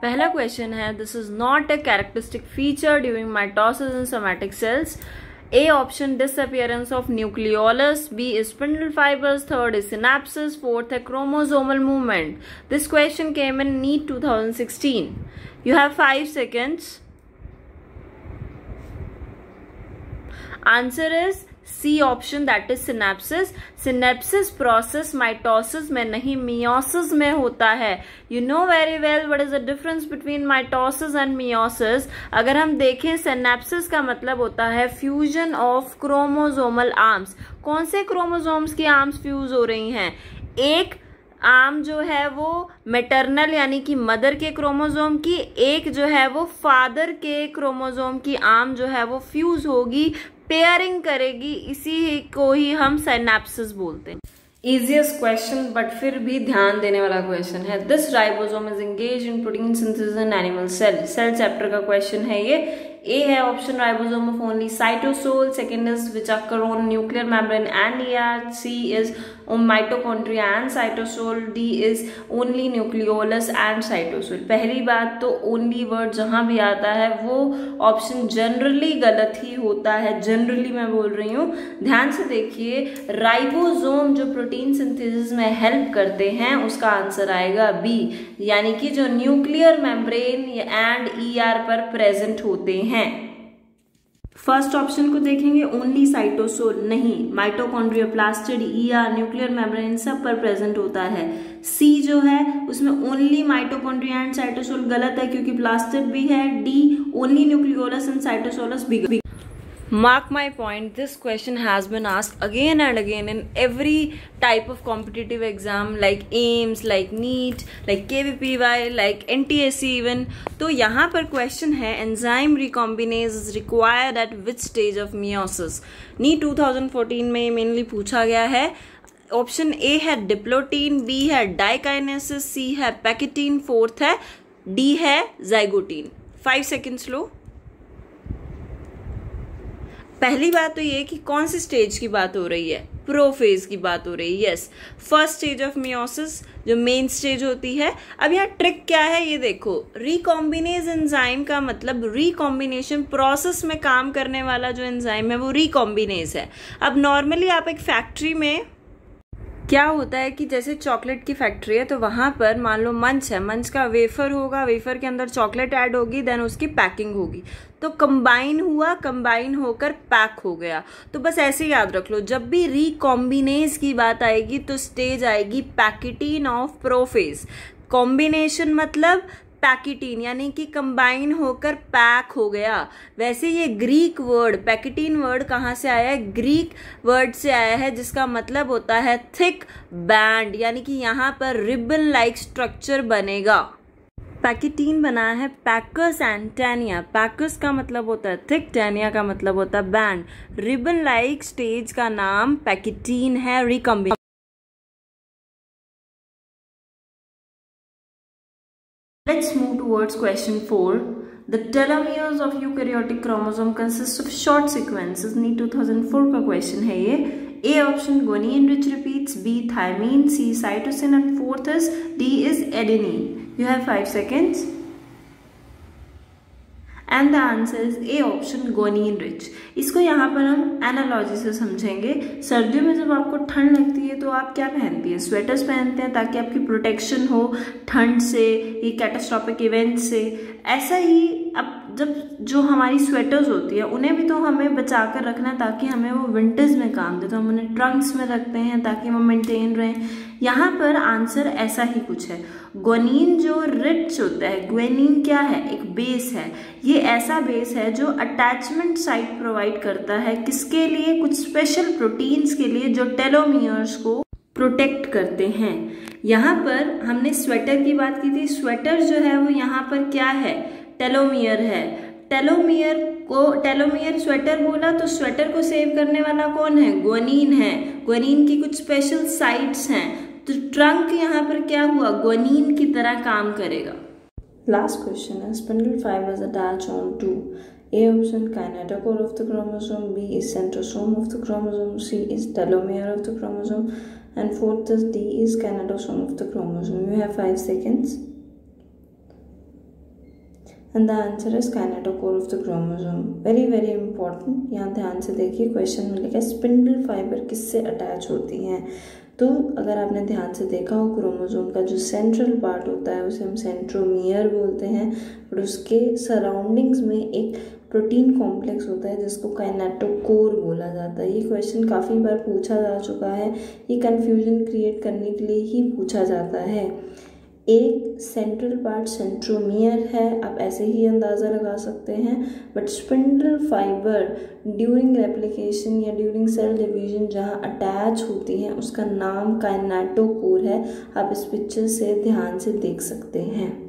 पहला क्वेश्चन है, this is not a characteristic feature during mitosis in somatic cells. A option, disappearance of nucleolus. B is spindle fibers. Third is synapses. Fourth, a chromosomal movement. This question came in NEET 2016. You have 5 seconds. Answer is C option, that is synapses. Synapses process mitosis में नहीं meiosis में होता है. You know very well what is the difference between mitosis and meiosis. अगर हम देखें synapses का मतलब होता है fusion of chromosomal arms. कौन से chromosomes की arms fuse हो रही हैं? एक आर्म जो है वो मैटरनल यानी कि मदर के क्रोमोसोम की, एक जो है वो फादर के क्रोमोसोम की आर्म जो है वो फ्यूज होगी, पेयरिंग करेगी. इसी को ही हम सिनैप्सिस बोलते हैं. इजिएस्ट क्वेश्चन बट फिर भी ध्यान देने वाला क्वेश्चन है. This ribosome is engage in protein synthesis in animal cell. Cell chapter का क्वेश्चन है ये. ए है option ribosome of only cytosol. Second is which occur on nuclear membrane and ER. C is mitochondria and cytosol. D is only nucleolus and cytosol. पहली बात तो only word जहां भी आता है वो ऑप्शन जनरली गलत ही होता है. जनरली मैं बोल रही हूँ, ध्यान से देखिए. राइबोसोम जो प्रोटीन सिंथेसिस में हेल्प करते हैं उसका आंसर आएगा बी, यानी कि जो न्यूक्लियर मेम्ब्रेन एंड ईआर पर प्रेजेंट होते हैं. फर्स्ट ऑप्शन को देखेंगे, ओनली साइटोसोल नहीं, mitochondria, plastid, ER, nuclear membrane सब पर प्रेजेंट होता है. सी जो है उसमें ओनली माइटोकॉन्ड्रिया एंड साइटोसोल गलत है क्योंकि प्लास्टिड भी है. डी ओनली न्यूक्लियोलस एंड साइटोसोलस भी. Mark my point, this question has been asked again and again in every type of competitive exam like AIIMS, like NEET, like KVPY, like NTSC even. तो यहाँ पर question है, enzyme recombinase is required at which stage of meiosis? NEET 2014 में mainly पूछा गया है. Option A है diplotene, B है डाइकाइनेसिस, सी है पैकेटीन, फोर्थ है डी है जाइगोटीन. 5 सेकेंड्स लो. पहली बात तो ये कि कौन सी स्टेज की बात हो रही है? प्रोफेज की बात हो रही है. Yes, first stage of meiosis जो मेन स्टेज होती है. अब यहाँ ट्रिक क्या है ये देखो. रिकॉम्बिनेज एंजाइम का मतलब रिकॉम्बिनेशन प्रोसेस में काम करने वाला जो एंजाइम है वो रिकॉम्बिनेज है. अब नॉर्मली आप एक फैक्ट्री में क्या होता है कि जैसे चॉकलेट की फैक्ट्री है तो वहां पर मान लो मंच है, मंच का वेफर होगा, वेफर के अंदर चॉकलेट ऐड होगी, देन उसकी पैकिंग होगी. तो कंबाइन हुआ, कंबाइन होकर पैक हो गया. तो बस ऐसे याद रख लो, जब भी रिकॉम्बिनेज की बात आएगी तो स्टेज आएगी पैकेटीन ऑफ प्रोफेज. कॉम्बिनेशन मतलब पैकेटीन यानी कि कंबाइन होकर पैक हो गया. वैसे ये ग्रीक वर्ड पैकेटीन वर्ड कहाँ से आया है? ग्रीक वर्ड से आया है जिसका मतलब होता है थिक बैंड, यानी कि यहाँ पर रिबन लाइक स्ट्रक्चर बनेगा. पैकेटीन बना है पैकस एंड टैनिया. पैकस का मतलब होता है थिक, टैनिया का मतलब होता है बैंड. रिबन लाइक स्टेज का नाम पैकेटीन है. Recombination. Let's move towards question 4. The telomeres of eukaryotic chromosome consist of short sequences. NEET 2004 का question है ये. A option guanine rich repeats, B thymine, C cytosine and fourth is D is adenine. You have 5 seconds. And the answer is A option guanine rich. इसको यहाँ पर हम analogy से समझेंगे. सर्दियों में जब आपको ठंड लगती है तो आप क्या पहनती है? स्वेटर्स पहनते हैं ताकि आपकी प्रोटेक्शन हो ठंड से, ये कैटास्ट्रॉफिक इवेंट से. ऐसा ही अब जब जो हमारी स्वेटर्स होती है उन्हें भी तो हमें बचा कर रखना है ताकि हमें वो विंटर्स में काम दे. तो हम उन्हें ट्रंक्स में रखते हैं ताकि वो मेंटेन रहें. यहाँ पर आंसर ऐसा ही कुछ है. ग्वानिन जो रिच होता है, ग्वानिन क्या है? एक बेस है. ये ऐसा बेस है जो अटैचमेंट साइट प्रोवाइड करता है. किसके लिए? कुछ स्पेशल प्रोटीन्स के लिए जो टेलोमियर्स को प्रोटेक्ट करते हैं. यहाँ पर हमने स्वेटर की बात की थी. स्वेटर जो है वो यहाँ पर क्या है? टेलोमियर है. टेलोमियर स्वेटर बोला तो स्वेटर को सेव करने वाला कौन है? ग्वानिन है. ग्वानिन की कुछ स्पेशल साइट्स हैं. तो ट्रंक यहाँ पर क्या हुआ? ग्वानिन की तरह काम करेगा. लास्ट क्वेश्चन है, spindle fibres attach on to. A option kinetochore of the chromosome, B is centrosome of the chromosome, C is telomere of the chromosome, and fourth is D is kinetosome of the chromosome. You have 5 seconds. And the answer is kinetochore of the chromosome. Very very important. यहाँ ध्यान से देखिए, question में लिखा है spindle fibre किससे attach होती हैं। तो अगर आपने ध्यान से देखा हो, क्रोमोसोम का जो सेंट्रल पार्ट होता है उसे हम सेंट्रोमियर बोलते हैं, और उसके सराउंडिंग्स में एक प्रोटीन कॉम्प्लेक्स होता है जिसको काइनेटोकोर बोला जाता है। ये क्वेश्चन काफ़ी बार पूछा जा चुका है, ये कन्फ्यूजन क्रिएट करने के लिए ही पूछा जाता है। एक सेंट्रल पार्ट सेंट्रोमियर है, आप ऐसे ही अंदाज़ा लगा सकते हैं, but spindle fibre during replication या ड्यूरिंग सेल डिवीजन जहाँ अटैच होती हैं उसका नाम काइनेटोकोर है। आप इस पिक्चर से ध्यान से देख सकते हैं।